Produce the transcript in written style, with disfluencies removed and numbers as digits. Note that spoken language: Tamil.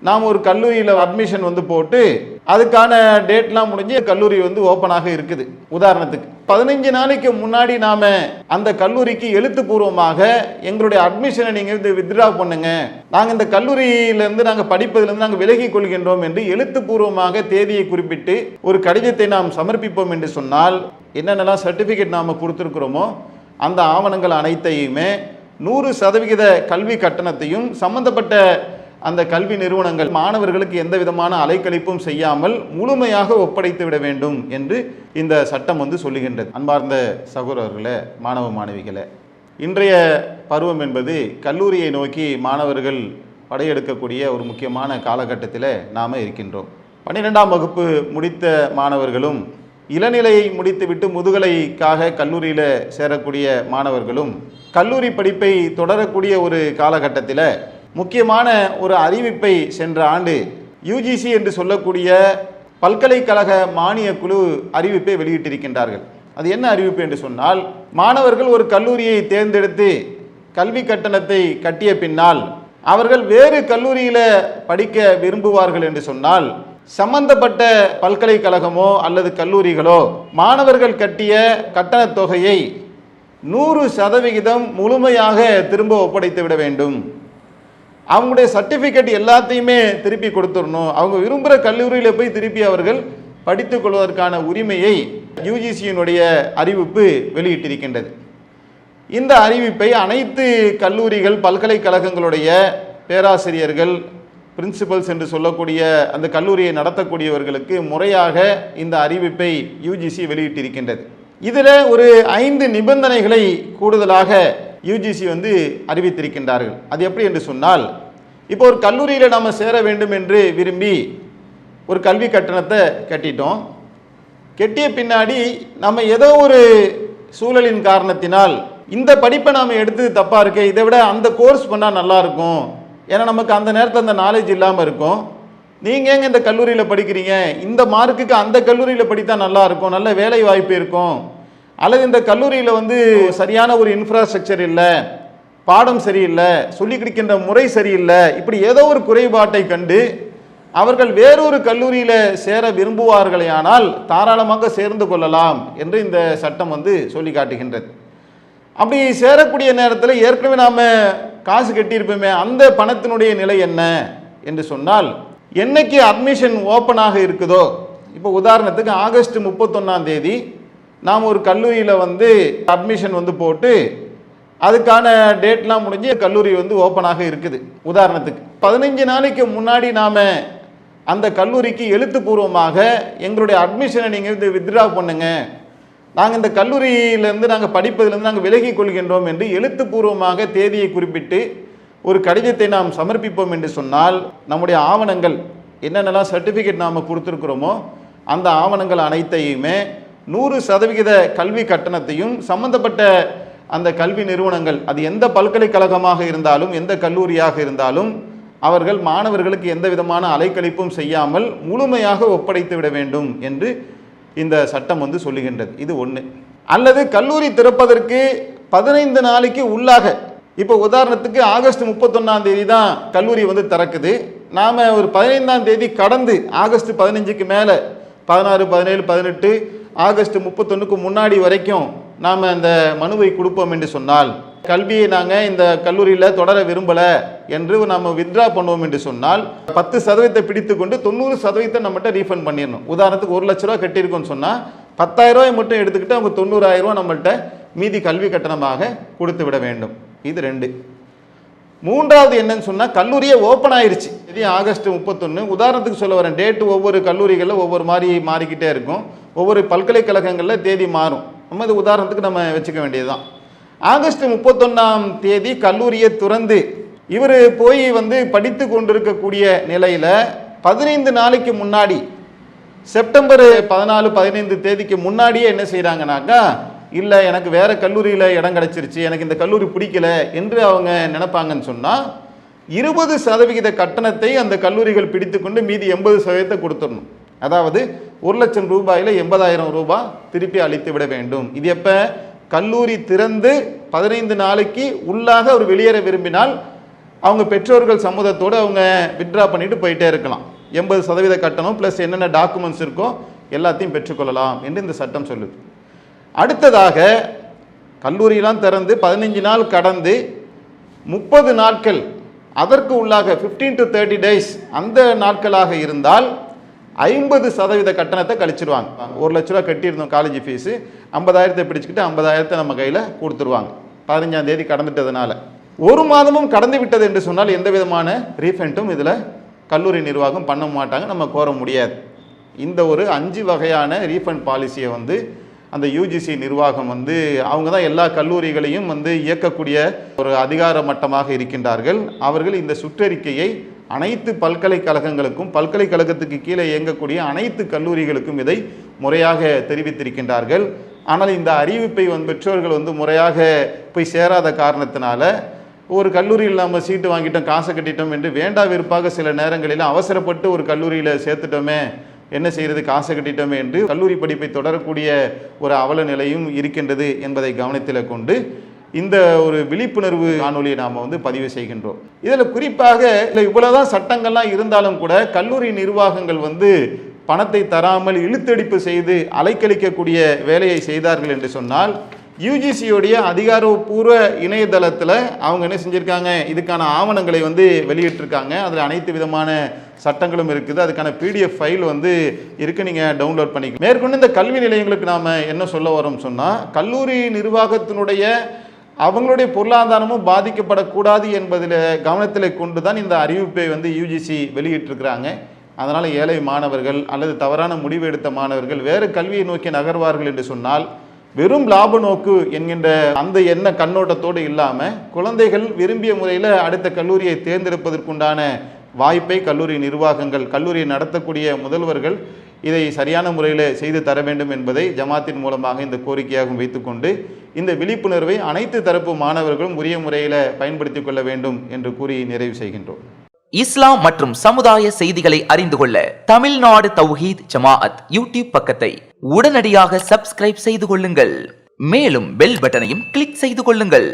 நாம் ஒரு கல்லூரியில் அட்மிஷன் போட்டு அதுக்கான டேட்லாம் முடிஞ்சு கல்லூரி ஓப்பனாக இருக்குது. உதாரணத்துக்கு 15 நாளைக்கு முன்னாடி நாம அந்த கல்லூரிக்கு எழுத்துப்பூர்வமாக எங்களுடைய அட்மிஷனை நீங்க வித்ட்ரா பண்ணுங்க, நாங்க இந்த கல்லூரியிலிருந்து நாங்க படிப்பதிலிருந்து நாங்க விலகிக் கொள்கின்றோம் என்று எழுத்துப்பூர்வமாக தேதியை குறிப்பிட்டு ஒரு கடிதத்தை நாம் சமர்ப்பிப்போம் என்று சொன்னால் என்னென்னலாம் சர்டிபிகேட் நாம கொடுத்திருக்கிறோமோ அந்த ஆவணங்கள் அனைத்தையுமே 100% கல்வி கட்டணத்தையும் சம்பந்தப்பட்ட அந்த கல்வி நிறுவனங்கள் மாணவர்களுக்கு எந்த விதமான அலைக்கழிப்பும் செய்யாமல் முழுமையாக ஒப்படைத்து விட வேண்டும் என்று இந்த சட்டம் சொல்லுகின்றது. அன்பார்ந்த சகோதரர்களே, மாணவ மாணவிகளே, இன்றைய பருவம் என்பது கல்லூரியை நோக்கி மாணவர்கள் படையெடுக்கக்கூடிய ஒரு முக்கியமான காலகட்டத்தில் நாம் இருக்கின்றோம். 12ஆம் வகுப்பு முடித்த மாணவர்களும் இளநிலையை முடித்துவிட்டு முதுகலைக்காக கல்லூரியில் சேரக்கூடிய மாணவர்களும் கல்லூரி படிப்பை தொடரக்கூடிய ஒரு காலகட்டத்தில் முக்கியமான ஒரு அறிவிப்பை சென்ற ஆண்டு யுஜிசி என்று சொல்லக்கூடிய பல்கலைக்கழக மானிய குழு அறிவிப்பை வெளியிட்டிருக்கின்றார்கள். அது என்ன அறிவிப்பு என்று சொன்னால், மாணவர்கள் ஒரு கல்லூரியை தேர்ந்தெடுத்து கல்வி கட்டணத்தை கட்டிய பின்னால் அவர்கள் வேறு கல்லூரியில் படிக்க விரும்புவார்கள் என்று சொன்னால் சம்பந்தப்பட்ட பல்கலைக்கழகமோ அல்லது கல்லூரிகளோ மாணவர்கள் கட்டிய கட்டணத் தொகையை 100% முழுமையாக திரும்ப ஒப்படைத்து விட வேண்டும். அவங்களுடைய சர்டிஃபிகேட் எல்லாத்தையுமே திருப்பி கொடுத்துடணும். அவங்க விரும்புகிற கல்லூரியில் போய் திருப்பி அவர்கள் படித்துக் கொள்வதற்கான உரிமையை யுஜிசியினுடைய அறிவிப்பு வெளியிட்டிருக்கின்றது. இந்த அறிவிப்பை அனைத்து கல்லூரிகள் பல்கலைக்கழகங்களுடைய பேராசிரியர்கள் பிரின்சிபல்ஸ் என்று சொல்லக்கூடிய அந்த கல்லூரியை நடத்தக்கூடியவர்களுக்கு முறையாக இந்த அறிவிப்பை யுஜிசி வெளியிட்டிருக்கின்றது. இதில் ஒரு 5 நிபந்தனைகளை கூடுதலாக யுஜிசி அறிவித்திருக்கின்றார்கள். அது எப்படி என்று சொன்னால், இப்போ ஒரு கல்லூரியில் நாம் சேர வேண்டும் என்று விரும்பி ஒரு கல்வி கட்டணத்தை கட்டிட்டோம். கட்டிய பின்னாடி நம்ம ஏதோ ஒரு சூழலின் காரணத்தினால் இந்த படிப்பை நாம் எடுத்து தப்பாக இருக்கு, இதை விட அந்த கோர்ஸ் பண்ணால் நல்லா இருக்கும், ஏன்னா நமக்கு அந்த நேரத்தில் அந்த நாலேஜ் இல்லாமல் இருக்கும், நீங்கள் எங்கே இந்த கல்லூரியில் படிக்கிறீங்க, இந்த மார்க்குக்கு அந்த கல்லூரியில் படித்தா நல்லா இருக்கும், நல்ல வேலை வாய்ப்பு இருக்கும், அல்லது இந்த கல்லூரியில் சரியான ஒரு இன்ஃப்ராஸ்ட்ரக்சர் இல்லை, பாடம் சரியில்லை, சொல்லி கொடுக்கின்ற முறை சரியில்லை, இப்படி ஏதோ ஒரு குறைபாட்டை கண்டு அவர்கள் வேறொரு கல்லூரியில் சேர விரும்புவார்களேயானால் தாராளமாக சேர்ந்து கொள்ளலாம் என்று இந்த சட்டம் சொல்லி காட்டுகின்றது. அப்படி சேரக்கூடிய நேரத்தில் ஏற்கனவே நாம் காசு கட்டியிருப்போமே அந்த பணத்தினுடைய நிலை என்ன என்று சொன்னால், என்னைக்கு அட்மிஷன் ஓப்பனாக இருக்குதோ, இப்போ உதாரணத்துக்கு ஆகஸ்ட் 31ஆம் தேதி நாம் ஒரு கல்லூரியில் அட்மிஷன் போட்டு அதுக்கான டேட்லாம் முடிஞ்சு கல்லூரி ஓப்பனாக இருக்குது. உதாரணத்துக்கு 15 நாளைக்கு முன்னாடி நாம் அந்த கல்லூரிக்கு எழுத்துப்பூர்வமாக எங்களுடைய அட்மிஷனை நீங்கள் வித்ட்ரா பண்ணுங்க, நாங்கள் இந்த கல்லூரியிலேருந்து நாங்கள் படிப்பதிலிருந்து நாங்கள் விலகிக் கொள்கின்றோம் என்று எழுத்துப்பூர்வமாக தேதியை குறிப்பிட்டு ஒரு கடிதத்தை நாம் சமர்ப்பிப்போம் என்று சொன்னால் நம்முடைய ஆவணங்கள் என்னென்னலாம் சர்டிஃபிகேட் நாம் கொடுத்துருக்குறோமோ அந்த ஆவணங்கள் அனைத்தையுமே 100% கல்வி கட்டணத்தையும் சம்பந்தப்பட்ட அந்த கல்வி நிறுவனங்கள், அது எந்த பல்கலைக்கழகமாக இருந்தாலும் எந்த கல்லூரியாக இருந்தாலும் அவர்கள் மாணவர்களுக்கு எந்த விதமான அலைக்கழிப்பும் செய்யாமல் முழுமையாக ஒப்படைத்து விட வேண்டும் என்று இந்த சட்டம் சொல்லுகின்றது. இது ஒன்று. அல்லது கல்லூரி திறப்பதற்கு 15 நாளைக்கு உள்ளாக, இப்போ உதாரணத்துக்கு ஆகஸ்ட் 31ஆம் தேதி தான் கல்லூரி திறக்குது, நாம் ஒரு 15ஆம் தேதி கடந்து ஆகஸ்ட் 15க்கு மேலே 16, 17, 18 ஆகஸ்ட் 31க்கு முன்னாடி வரைக்கும் நாம் அந்த மனுவை கொடுப்போம் என்று சொன்னால், கல்வியை நாங்கள் இந்த கல்லூரியில் தொடர விரும்பலை என்று நாம் வித்ட்ரா பண்ணுவோம் என்று சொன்னால் 10% பிடித்து கொண்டு 90% நம்மகிட்ட ரீஃபண்ட் பண்ணிடணும். உதாரணத்துக்கு 1 லட்ச ரூபா கட்டியிருக்கோன்னு சொன்னால் 10,000 ரூபாய் மட்டும் எடுத்துக்கிட்டு அவங்க 90,000 ரூபா நம்மள்கிட்ட மீதி கல்வி கட்டணமாக கொடுத்து விட வேண்டும். இது 2. மூன்றாவது என்னன்னு சொன்னால், கல்லூரியே ஓப்பன் ஆயிடுச்சு. இது ஆகஸ்ட் 31. உதாரணத்துக்கு சொல்ல வரேன், டேட்டு ஒவ்வொரு கல்லூரிகளில் ஒவ்வொரு மாதிரி மாறிக்கிட்டே இருக்கும், ஒவ்வொரு பல்கலைக்கழகங்களில் தேதி மாறும். நம்ம இது உதாரணத்துக்கு நம்ம வச்சுக்க வேண்டியதுதான். ஆகஸ்ட் 31ஆம் தேதி கல்லூரியை துறந்து இவர் போய் படித்து கொண்டிருக்கக்கூடிய நிலையில் 15 நாளைக்கு முன்னாடி செப்டம்பர் 14, 15 தேதிக்கு முன்னாடியே என்ன செய்கிறாங்கனாக்கா, இல்லை எனக்கு வேறு கல்லூரியில் இடம் கிடச்சிருச்சு, எனக்கு இந்த கல்லூரி பிடிக்கல என்று அவங்க நினைப்பாங்கன்னு சொன்னால் 20% கட்டணத்தை அந்த கல்லூரிகள் பிடித்து கொண்டு மீதி 80% கொடுத்துடணும். அதாவது 1 லட்சம் ரூபாயில் 80,000 ரூபாய் திருப்பி அளித்து விட வேண்டும். இது எப்போ? கல்லூரி திறந்து 15 நாளைக்கு உள்ளாக அவர் வெளியேற விரும்பினால் அவங்க பெற்றோர்கள் சம்மதத்தோடு அவங்க வித்ட்ரா பண்ணிட்டு போயிட்டே இருக்கலாம். 80% கட்டணம் ப்ளஸ் என்னென்ன டாக்குமெண்ட்ஸ் இருக்கோ எல்லாத்தையும் பெற்றுக்கொள்ளலாம் என்று இந்த சட்டம் சொல்லுது. அடுத்ததாக கல்லூரியெல்லாம் திறந்து 15 நாள் கடந்து 30 நாட்கள் அதற்கு உள்ளாக 15 to 30 days அந்த நாட்களாக இருந்தால் 50% கட்டணத்தை கழிச்சிருவாங்க. 1 லட்ச ரூபா கட்டியிருந்தோம் காலேஜ் ஃபீஸு, 50,000 பிடிச்சிக்கிட்டு 50,000 நம்ம கையில் கொடுத்துருவாங்க. 15ஆம் தேதி கடந்துட்டதுனால. 1 மாதமும் கடந்து விட்டது என்று சொன்னால் எந்த விதமான ரீஃபண்டும் இதில் கல்லூரி நிர்வாகம் பண்ண மாட்டாங்க, நம்ம கோர முடியாது. இந்த ஒரு 5 வகையான ரீஃபண்ட் பாலிசியை வந்து அந்த யூஜிசி நிர்வாகம் வந்து அவங்க தான் எல்லா கல்லூரிகளையும் வந்து இயக்கக்கூடிய ஒரு அதிகார மட்டமாக இருக்கின்றார்கள். அவர்கள் இந்த சுற்றறிக்கையை அனைத்து பல்கலைக்கழகங்களுக்கும் பல்கலைக்கழகத்துக்கு கீழே இயங்கக்கூடிய அனைத்து கல்லூரிகளுக்கும் இதை முறையாக தெரிவித்திருக்கின்றார்கள். ஆனால் இந்த அறிவிப்பை பெற்றோர்கள் வந்து முறையாக போய் சேராத காரணத்தினால ஒரு கல்லூரியில் நம்ம சீட்டு வாங்கிட்டோம், காசை கட்டிட்டோம் என்று வேண்டா வெறுப்பாக சில நேரங்களில் அவசரப்பட்டு ஒரு கல்லூரியில் சேர்த்துட்டோமே, என்ன செய்கிறது, காசை கட்டிட்டோமே என்று கல்லூரி படிப்பை தொடரக்கூடிய ஒரு அவல நிலையும் இருக்கின்றது என்பதை கவனத்தில் கொண்டு இந்த ஒரு விழிப்புணர்வு காணொலியை நாம் வந்து பதிவு செய்கின்றோம். இதில் குறிப்பாக இவ்வளவுதான் சட்டங்கள்லாம் இருந்தாலும் கூட கல்லூரி நிர்வாகங்கள் வந்து பணத்தை தராமல் இழுத்தடிப்பு செய்து அலைக்கழிக்கக்கூடிய வேலையை செய்தார்கள் என்று சொன்னால் யூஜிசியோடைய அதிகாரப்பூர்வ இணையதளத்தில் அவங்க என்ன செஞ்சுருக்காங்க, இதுக்கான ஆவணங்களை வந்து வெளியிட்டிருக்காங்க. அதில் அனைத்து விதமான சட்டங்களும் இருக்குது. அதுக்கான PDF ஃபைல் வந்து இருக்குது, நீங்கள் டவுன்லோட் பண்ணிக்கலாம். மேற்கொண்டு இந்த கல்வி நிலையங்களுக்கு நாம் என்ன சொல்ல வரோம் சொன்னால், கல்லூரி நிர்வாகத்தினுடைய அவங்களுடைய பொருளாதாரமும் பாதிக்கப்படக்கூடாது என்பதில் கவனத்தில் கொண்டு தான் இந்த அறிவிப்பை வந்து யூஜிசி வெளியிட்டிருக்கிறாங்க. அதனால் ஏழை மாணவர்கள் அல்லது தவறான முடிவு எடுத்த மாணவர்கள் வேறு கல்வியை நோக்கி நகர்வார்கள் என்று சொன்னால் வெறும் லாப நோக்கு என்கின்ற அந்த எண்ண கண்ணோட்டத்தோடு இல்லாமல் குழந்தைகள் விரும்பிய முறையில் அடுத்த கல்லூரியை தேர்ந்தெடுப்பதற்குண்டான வாய்ப்பை கல்லூரி நிர்வாகங்கள், கல்லூரியை நடத்தக்கூடிய முதல்வர்கள் இதை சரியான முறையில் செய்து தர வேண்டும் என்பதை ஜமாத்தின் மூலமாக இந்த கோரிக்கையாகவும் வைத்துக்கொண்டு இந்த விழிப்புணர்வை அனைத்து தரப்பு மாணவர்களும் உரிய முறையில் பயன்படுத்திக் கொள்ள வேண்டும் என்று கூறி நிறைவு செய்கின்றோம். இஸ்லாம் மற்றும் சமுதாய செய்திகளை அறிந்து கொள்ள தமிழ்நாடு தௌஹீத் ஜமாஅத் யூடியூப் பக்கத்தை உடனடியாக சப்ஸ்கிரைப் செய்து கொள்ளுங்கள். மேலும் பெல் பட்டனையும் கிளிக் செய்து கொள்ளுங்கள்.